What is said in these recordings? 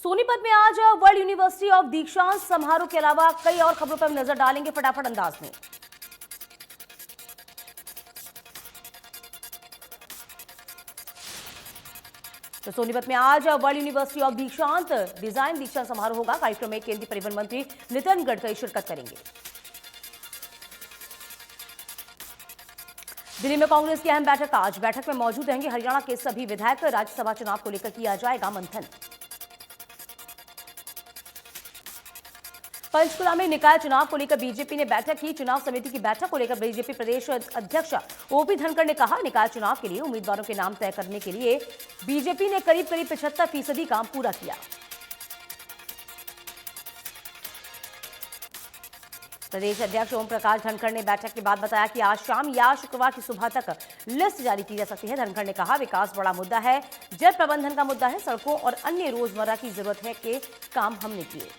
सोनीपत में आज world university of दीक्षांत समारोह के अलावा कई और खबरों पर हम नजर डालेंगे फटाफट अंदाज में। तो सोनीपत में आज वर्ल्ड यूनिवर्सिटी ऑफ दीक्षांत डिजाइन दीक्षांत समारोह होगा। कार्यक्रम में केंद्रीय परिवहन मंत्री नितिन गडकरी शिरकत करेंगे। दिल्ली में कांग्रेस की अहम बैठक आज। बैठक में मौजूद रहेंगे हरियाणा के सभी विधायक। राज्यसभा चुनाव को लेकर किया जाएगा मंथन। पंचकुला में निकाय चुनाव को लेकर बीजेपी ने बैठक की। चुनाव समिति की बैठक को लेकर बीजेपी प्रदेश अध्यक्ष ओपी धनखड़ ने कहा, निकाय चुनाव के लिए उम्मीदवारों के नाम तय करने के लिए बीजेपी ने करीब 75% काम पूरा किया। प्रदेश अध्यक्ष ओम प्रकाश धनखड़ ने बैठक के बाद बताया कि आज शाम या शुक्रवार की सुबह तक लिस्ट जारी की जा सकती है। धनखड़ ने कहा, विकास बड़ा मुद्दा है, जल प्रबंधन का मुद्दा है, सड़कों और अन्य रोजमर्रा की जरूरत है के काम हमने किए।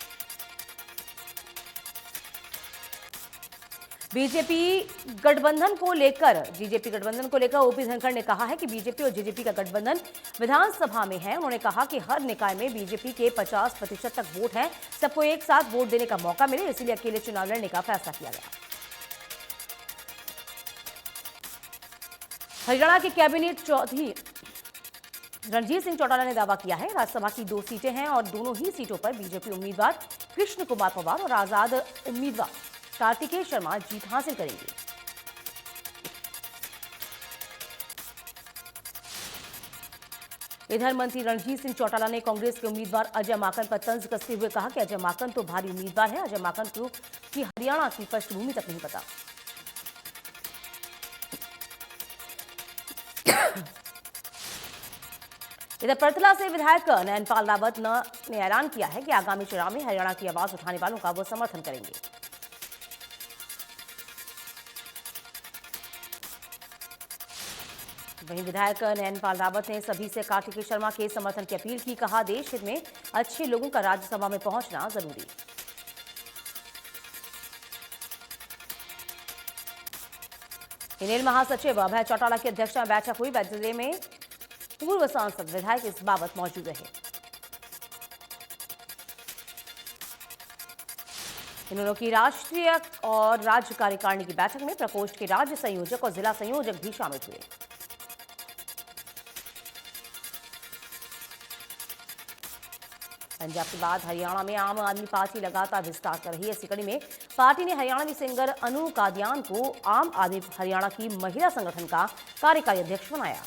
बीजेपी गठबंधन को लेकर ओपी धनखड़ ने कहा है कि बीजेपी और जेजेपी का गठबंधन विधानसभा में है। उन्होंने कहा कि हर निकाय में बीजेपी के 50% तक वोट हैं, सबको एक साथ वोट देने का मौका मिले, इसलिए अकेले चुनाव लड़ने का फैसला किया गया। हरियाणा के कैबिनेट चौधरी रणजीत सिंह चौटाला ने दावा किया है, राज्यसभा की 2 सीटें हैं और दोनों ही सीटों पर बीजेपी उम्मीदवार कृष्ण कुमार पवार और आजाद उम्मीदवार कार्तिकेय शर्मा जीत हासिल करेंगे। इधर मंत्री रणजीत सिंह चौटाला ने कांग्रेस के उम्मीदवार अजय माकन पर तंज कसते हुए कहा कि अजय माकन तो भारी उम्मीदवार है, अजय माकन को कि हरियाणा की पृष्ठभूमि तक नहीं पता। इधर परतला से विधायक नयनपाल रावत ने ऐलान किया है कि आगामी चुनाव में हरियाणा की आवाज उठाने वालों का वो समर्थन करेंगे। वहीं विधायक नयनपाल रावत ने सभी से कार्तिकेय शर्मा के समर्थन की अपील की। कहा, देश हित में अच्छे लोगों का राज्यसभा में पहुंचना जरूरी। इनेल महासचिव अभय चौटाला की अध्यक्षता में बैठक हुई। जिले में पूर्व सांसद विधायक इस बाबत मौजूद रहे। इन दोनों की राष्ट्रीय और राज्य कार्यकारिणी की बैठक में प्रकोष्ठ के राज्य संयोजक और जिला संयोजक भी शामिल हुए। पंजाब के बाद हरियाणा में आम आदमी पार्टी लगातार विस्तार कर रही है। इसी कड़ी में पार्टी ने हरियाणवी सिंगर अनु कादियान को आम आदमी हरियाणा की महिला संगठन का कार्यकारी अध्यक्ष बनाया।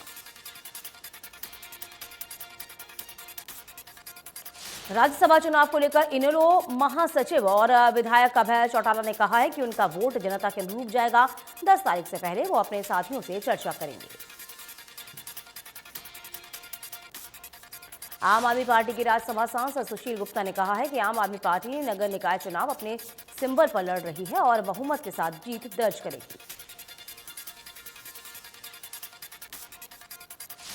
राज्यसभा चुनाव को लेकर इनेलो महासचिव और विधायक अभय चौटाला ने कहा है कि उनका वोट जनता के अनुरूप जाएगा। 10 तारीख से पहले वो अपने साथियों से चर्चा करेंगे। आम आदमी पार्टी की राज्यसभा सांसद सुशील गुप्ता ने कहा है कि आम आदमी पार्टी नगर निकाय चुनाव अपने सिंबल पर लड़ रही है और बहुमत के साथ जीत दर्ज करेगी।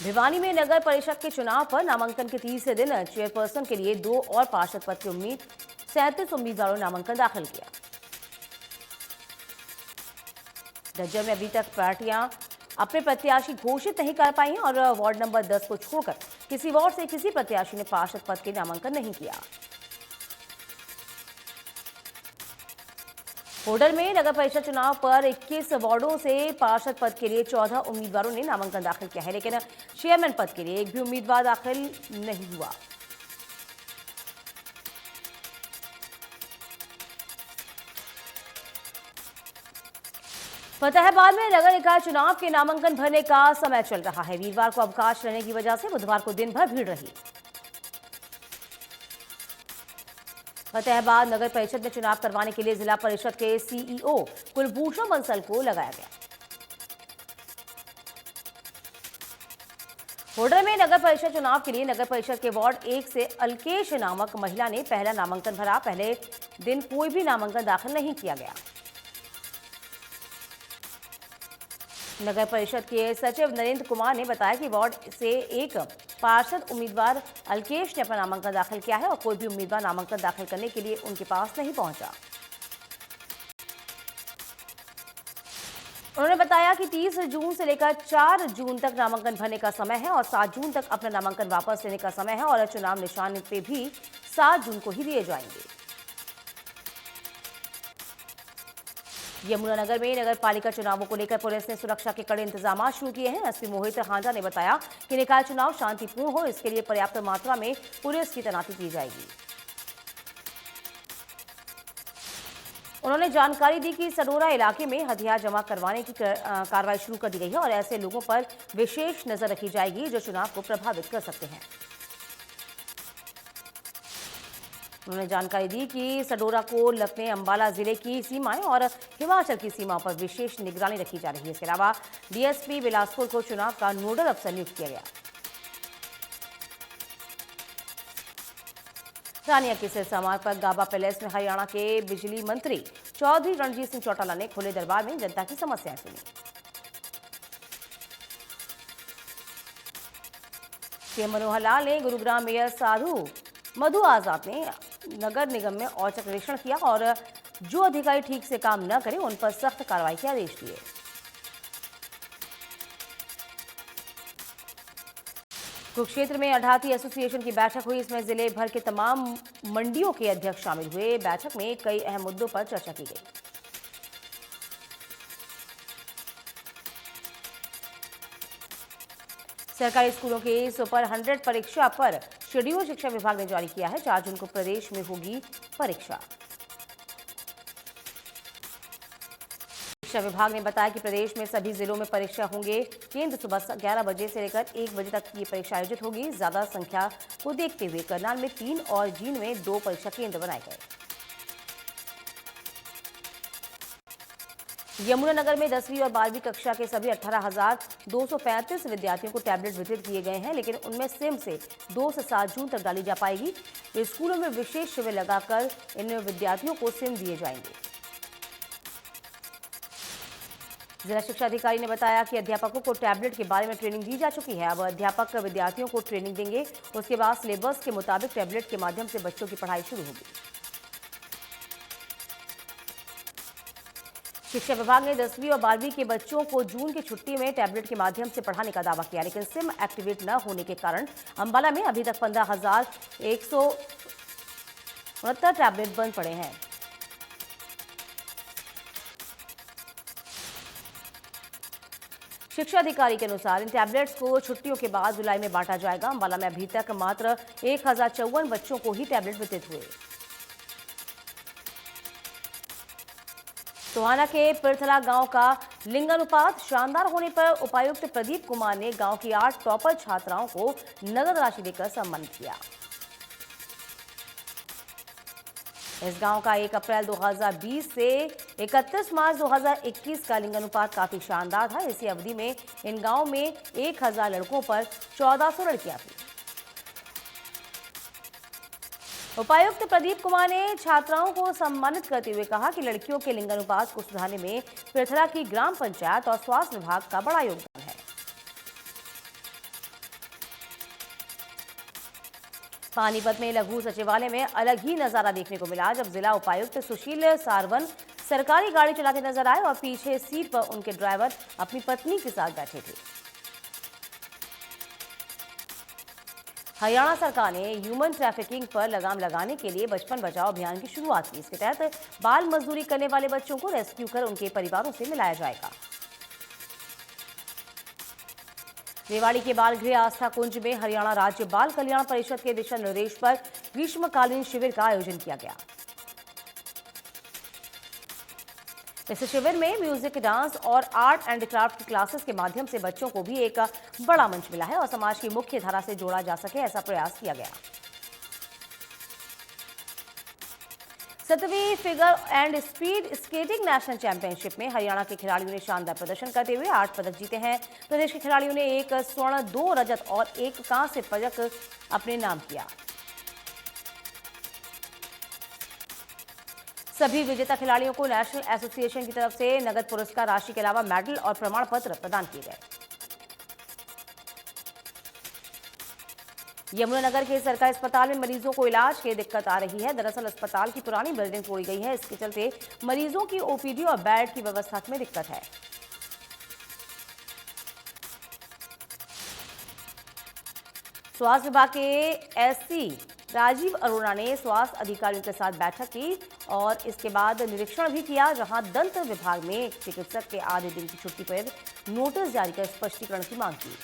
भिवानी में नगर परिषद के चुनाव पर नामांकन के तीसरे दिन चेयरपर्सन के लिए 2 और पार्षद पद की 37 उम्मीदवारों ने नामांकन दाखिल किया। डज्जर में अभी तक पार्टियां अपने प्रत्याशी घोषित नहीं कर पाई हैं और वार्ड नंबर 10 को छोड़कर किसी वार्ड से किसी प्रत्याशी ने पार्षद पद के नामांकन नहीं किया। होडल में नगर परिषद चुनाव पर 21 वार्डों से पार्षद पद के लिए 14 उम्मीदवारों ने नामांकन दाखिल किया है, लेकिन चेयरमैन पद के लिए एक भी उम्मीदवार दाखिल नहीं हुआ। फतेहाबाद में नगर निकाय चुनाव के नामांकन भरने का समय चल रहा है। वीरवार को अवकाश रहने की वजह से बुधवार को दिन भर भीड़ रही। फतेहाबाद नगर परिषद में चुनाव करवाने के लिए जिला परिषद के सीईओ कुलभूषण बंसल को लगाया गया। होडल में नगर परिषद चुनाव के लिए नगर परिषद के वार्ड 1 से अलकेश नामक महिला ने पहला नामांकन भरा। पहले दिन कोई भी नामांकन दाखिल नहीं किया गया। नगर परिषद के सचिव नरेंद्र कुमार ने बताया कि वार्ड से एक पार्षद उम्मीदवार अलकेश ने अपना नामांकन दाखिल किया है और कोई भी उम्मीदवार नामांकन दाखिल करने के लिए उनके पास नहीं पहुंचा। उन्होंने बताया कि 30 जून से लेकर 4 जून तक नामांकन भरने का समय है और 7 जून तक अपना नामांकन वापस लेने का समय है और चुनाव निशान पे भी 7 जून को ही दिए जाएंगे। यमुनानगर में नगर पालिका चुनावों को लेकर पुलिस ने सुरक्षा के कड़े इंतजाम शुरू किए हैं। एसपी मोहित हांडा ने बताया कि निकाय चुनाव शांतिपूर्ण हो, इसके लिए पर्याप्त मात्रा में पुलिस की तैनाती की जाएगी। उन्होंने जानकारी दी कि सडोरा इलाके में हथियार जमा करवाने की कार्रवाई शुरू कर दी गई है और ऐसे लोगों पर विशेष नजर रखी जाएगी जो चुनाव को प्रभावित कर सकते हैं। उन्होंने जानकारी दी कि सडोरा को लगने अंबाला जिले की सीमाएं और हिमाचल की सीमाओं पर विशेष निगरानी रखी जा रही है। इसके अलावा डीएसपी बिलासपुर को चुनाव का नोडल अफसर नियुक्त किया गया। रानिया के सिरसा मार्ग पर गाबा पैलेस में हरियाणा के बिजली मंत्री चौधरी रणजीत सिंह चौटाला ने खुले दरबार में जनता की समस्याएं सुनी। सीएम मनोहर लाल ने गुरुग्राम मेयर साधु मधु आजाद ने नगर निगम में औचक निरीक्षण किया और जो अधिकारी ठीक से काम न करें उन पर सख्त कार्रवाई के आदेश दिए। कुरुक्षेत्र में अठाती एसोसिएशन की बैठक हुई। इसमें जिले भर के तमाम मंडियों के अध्यक्ष शामिल हुए। बैठक में कई अहम मुद्दों पर चर्चा की गई। सरकारी स्कूलों के सुपर 100 परीक्षा पर शेड्यूल शिक्षा विभाग ने जारी किया है। 4 जून को प्रदेश में होगी परीक्षा। शिक्षा विभाग ने बताया कि प्रदेश में सभी जिलों में परीक्षा होंगे। केंद्र सुबह 11 बजे से लेकर 1 बजे तक ये परीक्षा आयोजित होगी। ज्यादा संख्या को देखते हुए करनाल में 3 और जींद में 2 परीक्षा केंद्र बनाए गए। यमुनानगर में 10वीं और 12वीं कक्षा के सभी 18,235 विद्यार्थियों को टैबलेट वितरित किए गए हैं, लेकिन उनमें सिम से 2 से 7 जून तक डाली जा पाएगी। स्कूलों में विशेष शिविर लगाकर इन विद्यार्थियों को सिम दिए जाएंगे। जिला शिक्षा अधिकारी ने बताया कि अध्यापकों को टैबलेट के बारे में ट्रेनिंग दी जा चुकी है। अब अध्यापक विद्यार्थियों को ट्रेनिंग देंगे। उसके बाद सिलेबस के मुताबिक टैबलेट के माध्यम से बच्चों की पढ़ाई शुरू होगी। शिक्षा विभाग ने 10वीं और 12वीं के बच्चों को जून की छुट्टी में टैबलेट के माध्यम से पढ़ाने का दावा किया, लेकिन सिम एक्टिवेट न होने के कारण अंबाला में अभी तक 15,169 टैबलेट बंद पड़े हैं। शिक्षा अधिकारी के अनुसार इन टैबलेट्स को छुट्टियों के बाद जुलाई में बांटा जाएगा। अंबाला में अभी तक मात्र 1054 बच्चों को ही टैबलेट वितरित हुए। टोहाना के पिरथला गांव का लिंगानुपात शानदार होने पर उपायुक्त प्रदीप कुमार ने गांव की 8 टॉपर छात्राओं को नगद राशि देकर सम्मानित किया। इस गांव का 1 अप्रैल 2020 से 31 मार्च 2021 का लिंगानुपात काफी शानदार था। इसी अवधि में इन गांव में 1000 लड़कों पर 1400 लड़कियां थी। उपायुक्त प्रदीप कुमार ने छात्राओं को सम्मानित करते हुए कहा कि लड़कियों के लिंगानुपात को सुधारने में पिरथला की ग्राम पंचायत और स्वास्थ्य विभाग का बड़ा योगदान है। पानीपत में लघु सचिवालय में अलग ही नजारा देखने को मिला जब जिला उपायुक्त सुशील सारवन सरकारी गाड़ी चलाते नजर आए और पीछे सीट पर उनके ड्राइवर अपनी पत्नी के साथ बैठे थे। हरियाणा सरकार ने ह्यूमन ट्रैफिकिंग पर लगाम लगाने के लिए बचपन बचाओ अभियान की शुरुआत की। इसके तहत बाल मजदूरी करने वाले बच्चों को रेस्क्यू कर उनके परिवारों से मिलाया जाएगा। रेवाड़ी के बाल गृह आस्था कुंज में हरियाणा राज्य बाल कल्याण परिषद के दिशा निर्देश पर ग्रीष्मकालीन शिविर का आयोजन किया गया। इस शिविर में म्यूजिक, डांस और आर्ट एंड क्राफ्ट की क्लासेस के माध्यम से बच्चों को भी एक बड़ा मंच मिला है और समाज की मुख्य धारा से जोड़ा जा सके ऐसा प्रयास किया गया। 7वीं figure and speed skating national championship में हरियाणा के खिलाड़ियों ने शानदार प्रदर्शन करते हुए 8 पदक जीते हैं। प्रदेश के खिलाड़ियों ने 1 स्वर्ण, 2 रजत और 1 कांस्य पदक अपने नाम किया। सभी विजेता खिलाड़ियों को नेशनल एसोसिएशन की तरफ से नगद पुरस्कार राशि के अलावा मेडल और प्रमाण पत्र प्रदान किए गए। यमुनानगर के सरकारी अस्पताल में मरीजों को इलाज की दिक्कत आ रही है। दरअसल अस्पताल की पुरानी बिल्डिंग तोड़ी गई है। इसके चलते मरीजों की ओपीडी और बेड की व्यवस्था में दिक्कत है। स्वास्थ्य विभाग के एससी राजीव अरोड़ा ने स्वास्थ्य अधिकारियों के साथ बैठक की और इसके बाद निरीक्षण भी किया, जहां दंत विभाग में एक चिकित्सक के आधे दिन की छुट्टी पर नोटिस जारी कर स्पष्टीकरण की मांग की।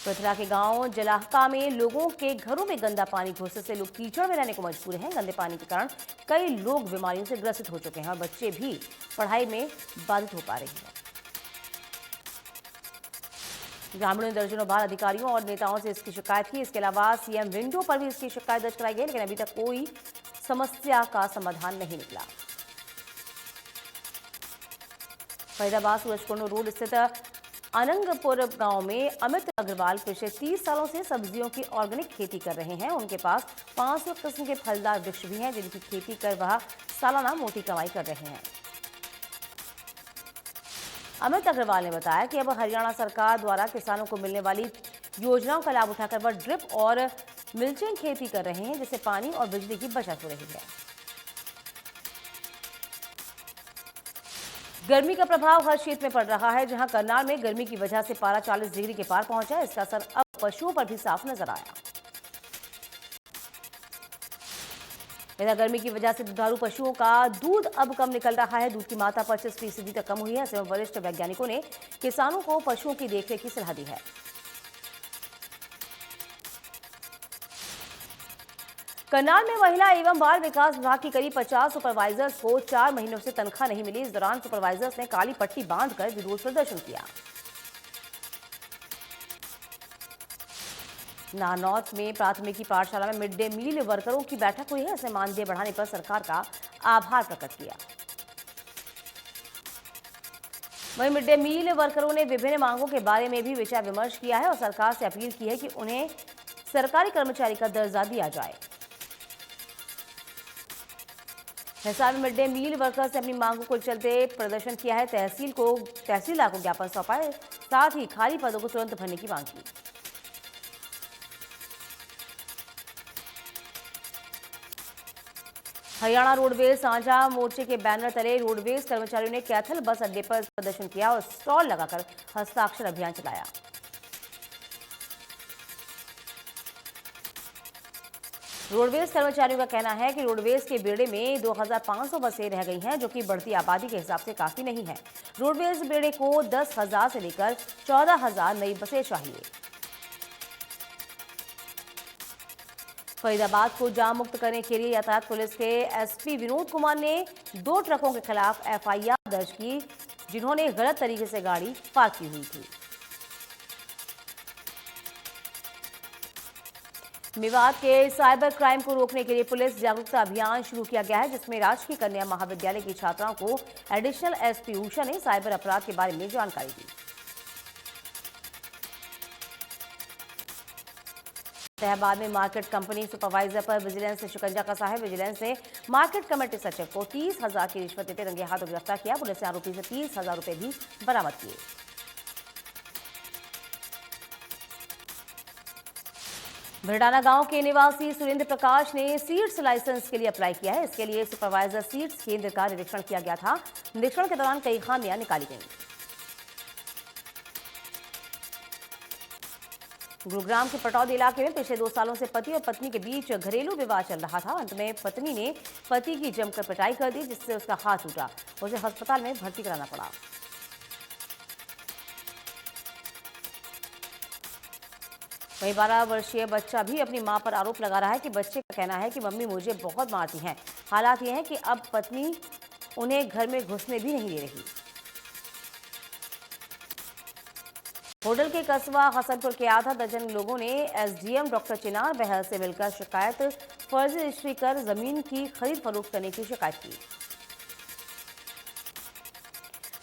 पृथला के गांव जलाहका में लोगों के घरों में गंदा पानी घुसने से लोग कीचड़ में रहने को मजबूर हैं। गंदे पानी के कारण कई लोग बीमारियों से ग्रसित हो चुके हैं और बच्चे भी पढ़ाई में बाधित हो पा रहे हैं। ग्रामीणों ने दर्जनों बार अधिकारियों और नेताओं से इसकी शिकायत की। इसके अलावा सीएम विंडो पर भी इसकी शिकायत दर्ज कराई गई, लेकिन अभी तक कोई समस्या का समाधान नहीं निकला। फरीदाबाद सूरजकुंड रोड स्थित अनंगपुर गांव में अमित अग्रवाल पिछले 30 सालों से सब्जियों की ऑर्गेनिक खेती कर रहे हैं। उनके पास 500 किस्म के फलदार वृक्ष भी हैं, जिनकी खेती कर वह सालाना मोटी कमाई कर रहे हैं। अमित अग्रवाल ने बताया कि अब हरियाणा सरकार द्वारा किसानों को मिलने वाली योजनाओं का लाभ उठाकर वह ड्रिप और मिल्चिंग खेती कर रहे हैं, जिससे पानी और बिजली की बचत हो रही है। गर्मी का प्रभाव हर क्षेत्र में पड़ रहा है, जहां करनाल में गर्मी की वजह से पारा 40 डिग्री के पार पहुंचा। इसका असर अब पशुओं पर भी साफ नजर आया। इधर गर्मी की वजह से दुधारू पशुओं का दूध अब कम निकल रहा है। दूध की मात्रा 25% तक कम हुई है। ऐसे में वरिष्ठ वैज्ञानिकों ने किसानों को पशुओं की देखरेख की सलाह दी है। करनाल में महिला एवं बाल विकास विभाग की करीब 50 सुपरवाइजर्स को 4 महीनों से तनख्वाह नहीं मिली। इस दौरान सुपरवाइजर्स ने काली पट्टी बांधकर विरोध प्रदर्शन किया। नारनौत में प्राथमिकी पाठशाला में मिड डे मील वर्करों की बैठक हुई है। इसमें मानदेय बढ़ाने पर सरकार का आभार प्रकट किया। वहीं मिड डे मील वर्करों ने विभिन्न मांगों के बारे में भी विचार विमर्श किया है और सरकार से अपील की है कि उन्हें सरकारी कर्मचारी का दर्जा दिया जाए। हिसार में मिड डे मील वर्कर्स ने अपनी मांगों को चलते प्रदर्शन किया है। तहसीलदार को ज्ञापन सौंपा है, साथ ही खाली पदों को तुरंत भरने की मांग की। हरियाणा रोडवेज साझा मोर्चे के बैनर तले रोडवेज कर्मचारियों ने कैथल बस अड्डे पर प्रदर्शन किया और स्टॉल लगाकर हस्ताक्षर अभियान चलाया। रोडवेज कर्मचारियों का कहना है कि रोडवेज के बेड़े में 2500 बसें रह गई हैं, जो कि बढ़ती आबादी के हिसाब से काफी नहीं है। रोडवेज बेड़े को 10,000 से लेकर 14,000 नई बसें चाहिए। फरीदाबाद को जाम मुक्त करने के लिए यातायात पुलिस के एसपी विनोद कुमार ने 2 ट्रकों के खिलाफ एफआईआर दर्ज की, जिन्होंने गलत तरीके से गाड़ी पार्क की हुई थी। मेवात के साइबर क्राइम को रोकने के लिए पुलिस जागरूकता अभियान शुरू किया गया है, जिसमें राजकीय कन्या महाविद्यालय की छात्राओं को एडिशनल एसपी उषा ने साइबर अपराध के बारे में जानकारी दी। तहबाद में मार्केट कंपनी सुपरवाइजर पर विजिलेंस ने शिकंजा कसा है। विजिलेंस ने मार्केट कमेटी सचिव को 30,000 की रिश्वत देते रंगे हाथों गिरफ्तार किया। पुलिस ने आरोपी से 30,000 रुपए भी बरामद किए। भरडाना गांव के निवासी सुरेंद्र प्रकाश ने सीड्स लाइसेंस के लिए अप्लाई किया है। इसके लिए सुपरवाइजर सीड्स केंद्र का निरीक्षण किया गया था। निरीक्षण के दौरान कई खामियां निकाली गईं। गुरुग्राम के पटौदी इलाके में पिछले 2 सालों से पति और पत्नी के बीच घरेलू विवाद चल रहा था। अंत में पत्नी ने पति की जमकर पिटाई कर दी, जिससे उसका हाथ टूटा। उसे अस्पताल में भर्ती कराना पड़ा। वहीं 12 वर्षीय बच्चा भी अपनी मां पर आरोप लगा रहा है कि बच्चे का कहना है कि मम्मी मुझे बहुत मारती हैं। हालात ये हैं कि अब पत्नी उन्हें घर में घुसने भी नहीं दे रही। होडल के कस्बा हसनपुर के आधा दर्जन लोगों ने एसडीएम डॉक्टर चिनार बहल से मिलकर शिकायत फर्जी रजिस्ट्री कर जमीन की खरीद फरोख्त करने की शिकायत की।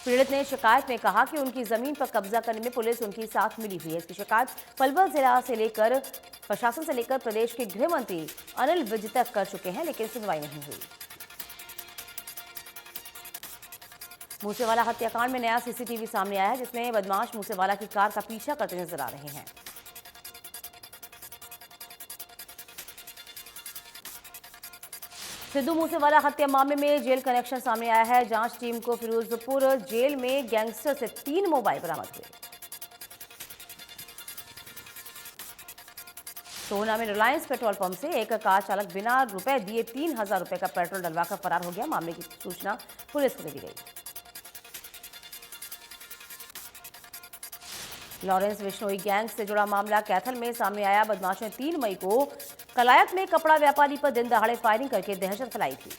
पीड़ित ने शिकायत में कहा कि उनकी जमीन पर कब्जा करने में पुलिस उनकी साथ मिली हुई है। इसकी शिकायत पलवल जिला से लेकर प्रशासन से लेकर प्रदेश के गृह मंत्री अनिल विज तक कर चुके हैं, लेकिन सुनवाई नहीं हुई। मूसेवाला हत्याकांड में नया सीसीटीवी सामने आया है, जिसमें बदमाश मूसेवाला की कार का पीछा करते नजर आ रहे हैं। सिद्धू मूसेवाला हत्या मामले में जेल कनेक्शन सामने आया है। जांच टीम को फिरोजपुर जेल में गैंगस्टर से 3 मोबाइल बरामद हुए। सोहना में रिलायंस पेट्रोल पंप से एक कार चालक बिना रुपए दिए 3,000 रुपए का पेट्रोल डलवाकर फरार हो गया। मामले की सूचना पुलिस को दे दी गई। लॉरेंस बिश्नोई गैंग से जुड़ा मामला कैथल में सामने आया। बदमाशों ने 3 मई को कलायत में कपड़ा व्यापारी पर दिन दहाड़े फायरिंग करके दहशत फैलाई थी।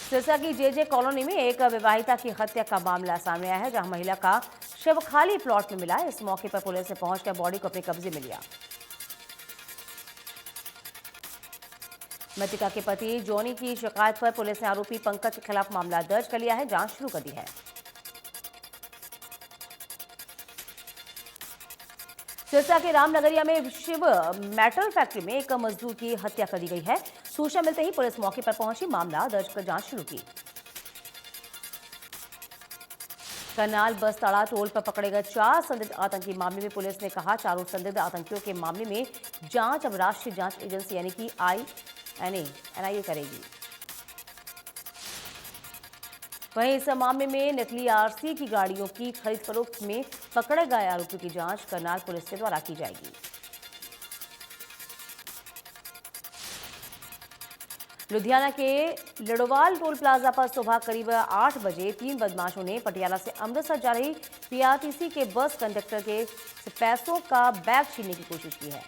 सिरसा की जेजे कॉलोनी में एक विवाहिता की हत्या का मामला सामने आया है, जहां महिला का शव खाली प्लॉट में मिला। इस मौके पर पुलिस ने पहुंचकर बॉडी को अपने कब्जे में लिया। मृतका के पति जॉनी की शिकायत पर पुलिस ने आरोपी पंकज के खिलाफ मामला दर्ज कर लिया है, जांच शुरू कर दी है। सिरसा के रामनगरिया में शिव मेटल फैक्ट्री में एक मजदूर की हत्या कर दी गई है। सूचना मिलते ही पुलिस मौके पर पहुंची, मामला दर्ज कर जांच शुरू की। करनाल बस ताड़ा टोल पर पकड़े गए 4 संदिग्ध आतंकी मामले में पुलिस ने कहा, चारों संदिग्ध आतंकियों के मामले में जांच अब राष्ट्रीय जांच एजेंसी यानी कि एनआईए करेगी। वहीं इस मामले में नकली आरसी की गाड़ियों की खरीद फरोख्त में पकड़े गए आरोपियों की जांच करनाल पुलिस के द्वारा की जाएगी। लुधियाना के लिडोवाल टोल प्लाजा पर सुबह करीब 8 बजे 3 बदमाशों ने पटियाला से अमृतसर जा रही पीआरटीसी के बस कंडक्टर के पैसों का बैग छीनने की कोशिश की है।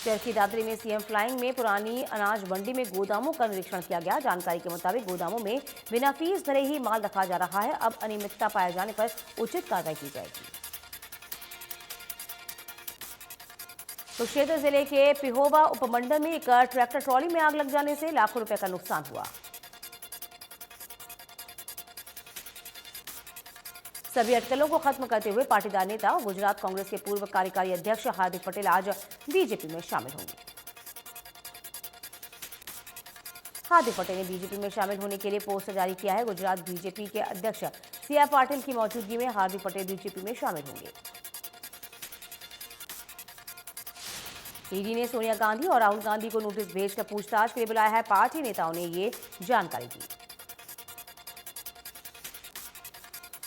शहर की दादरी में सीएम फ्लाइंग में पुरानी अनाज मंडी में गोदामों का निरीक्षण किया गया। जानकारी के मुताबिक गोदामों में बिना फीस भरे ही माल रखा जा रहा है। अब अनियमितता पाए जाने पर उचित कार्रवाई की जाएगी। कुरुक्षेत्र जिले के पिहोवा उपमंडल में एक ट्रैक्टर ट्रॉली में आग लग जाने से लाखों रुपए का नुकसान हुआ। सभी अटकलों को खत्म करते हुए पाटीदार नेता और गुजरात कांग्रेस के पूर्व कार्यकारी अध्यक्ष हार्दिक पटेल आज बीजेपी में शामिल होंगे। हार्दिक पटेल ने बीजेपी में शामिल होने के लिए पोस्टर जारी किया है। गुजरात बीजेपी के अध्यक्ष सीआर पाटिल की मौजूदगी में हार्दिक पटेल बीजेपी में शामिल होंगे। ईडी ने सोनिया गांधी और राहुल गांधी को नोटिस भेजकर पूछताछ के लिए बुलाया है। पार्टी नेताओं ने ये जानकारी दी।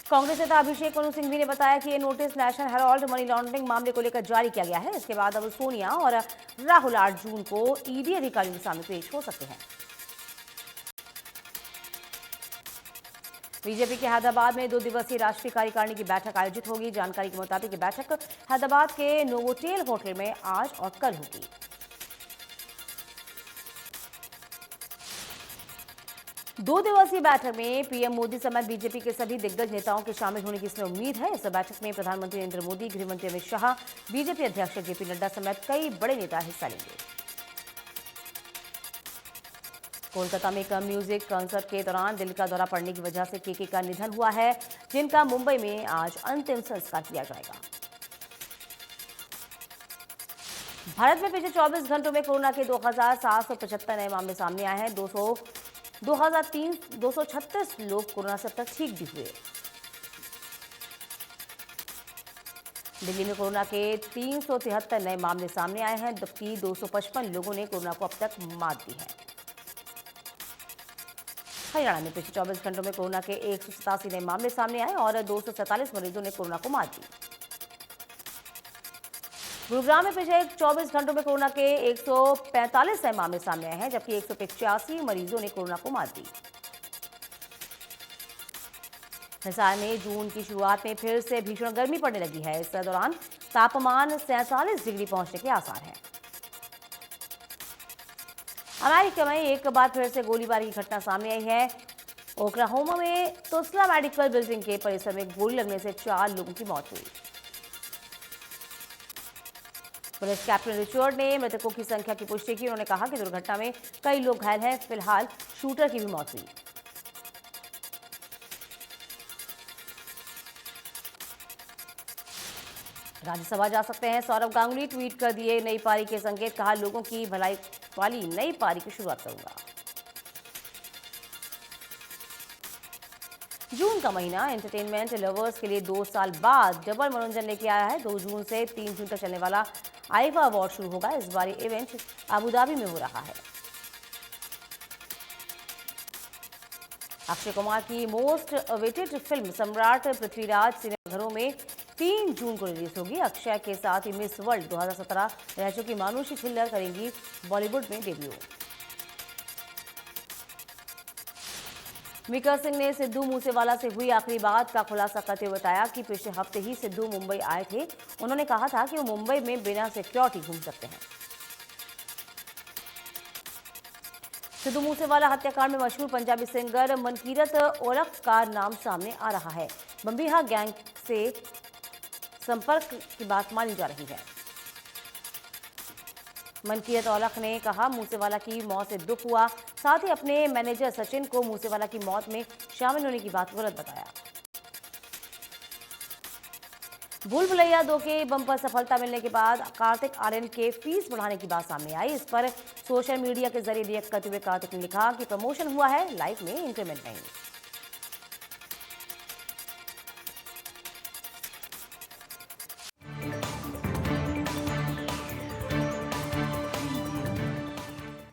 कांग्रेस नेता अभिषेक मनु सिंघवी ने बताया कि ये notice national Herald money laundering मामले को लेकर जारी किया गया है। इसके बाद अब सोनिया और राहुल 8 जून को ईडी अधिकारियों के सामने पेश हो सकते हैं। बीजेपी के हैदराबाद में 2 दिवसीय राष्ट्रीय कार्यकारिणी की बैठक आयोजित होगी। जानकारी के मुताबिक ये बैठक हैदराबाद के नोवोटेल होटल में आज और कल होगी। दो दिवसीय बैठक में पीएम मोदी समेत बीजेपी के सभी दिग्गज नेताओं के शामिल होने की इसमें उम्मीद है। इस बैठक में प्रधानमंत्री नरेंद्र मोदी, गृहमंत्री अमित शाह, बीजेपी अध्यक्ष जेपी नड्डा समेत कई बड़े नेता हिस्सा लेंगे। कोलकाता में एक म्यूजिक कंसर्ट के दौरान दिल का दौरा पड़ने की वजह से केके का निधन हुआ है, जिनका मुंबई में आज अंतिम संस्कार किया जाएगा। भारत में पिछले 24 घंटों में कोरोना के 2,775 नए मामले सामने आए हैं। 236 लोग कोरोना से अब तक ठीक भी हुए। दिल्ली में कोरोना के 373 नए मामले सामने आए हैं, जबकि 255 लोगों ने कोरोना को अब तक मात दी है। हरियाणा में पिछले 24 घंटों में कोरोना के 187 नए मामले सामने आए और 247 मरीजों ने कोरोना को मात दी। गुरुग्राम में पिछले 24 घंटों में कोरोना के 145 नए मामले सामने आए हैं, जबकि 185 मरीजों ने कोरोना को मात दी। हिसार में जून की शुरुआत में फिर से भीषण गर्मी पड़ने लगी है। इस दौरान तापमान 47 डिग्री पहुंचने के आसार हैं। अमेरिका में एक बार फिर से गोलीबारी की घटना सामने आई है। ओक्लाहोमा में तुस्ला मेडिकल बिल्डिंग के परिसर में गोली लगने से 4 लोगों की मौत हुई। पुलिस कैप्टन रिचर्ड ने मृतकों की संख्या की पुष्टि की। उन्होंने कहा कि दुर्घटना में कई लोग घायल हैं। फिलहाल शूटर की भी मौत हुई। राज्यसभा जा सकते हैं सौरव गांगुली, ट्वीट कर दिए नई पारी के संकेत। कहा, लोगों की भलाई वाली नई पारी की शुरुआत करूंगा। जून का महीना एंटरटेनमेंट लवर्स के लिए 2 साल बाद डबल मनोरंजन लेके आया है। 2 जून से 3 जून तक चलने वाला आईफा अवार्ड शुरू होगा। इस बार ये इवेंट अबू धाबी में हो रहा है। अक्षय कुमार की मोस्ट अवेटेड फिल्म सम्राट पृथ्वीराज सिनेमाघरों में 3 जून को रिलीज होगी। अक्षय के साथ ही मिस वर्ल्ड 2017 रह चुकी मानुषी छिल्लर करेंगी बॉलीवुड में डेब्यू। मीका सिंह ने सिद्धू मूसेवाला से हुई आखिरी बात का खुलासा करते हुए बताया कि पिछले हफ्ते ही सिद्धू मुंबई आए थे। उन्होंने कहा था कि वो मुंबई में बिना सिक्योरिटी घूम सकते हैं। सिद्धू मूसेवाला हत्याकांड में मशहूर पंजाबी सिंगर मनकीरत औलख का नाम सामने आ रहा है। बम्बीहा गैंग से संपर्क की बात मानी जा रही है। मनकीरत औलख ने कहा, मूसेवाला की मौत से दुख हुआ, साथ ही अपने मैनेजर सचिन को मूसेवाला की मौत में शामिल होने की बात गलत बताया। भूल भुलैया 2 के बम्पर सफलता मिलने के बाद कार्तिक आर्यन के फीस बढ़ाने की बात सामने आई। इस पर सोशल मीडिया के जरिए रिएक्ट करते हुए कार्तिक ने लिखा कि प्रमोशन हुआ है, लाइफ में इंक्रीमेंट नहीं।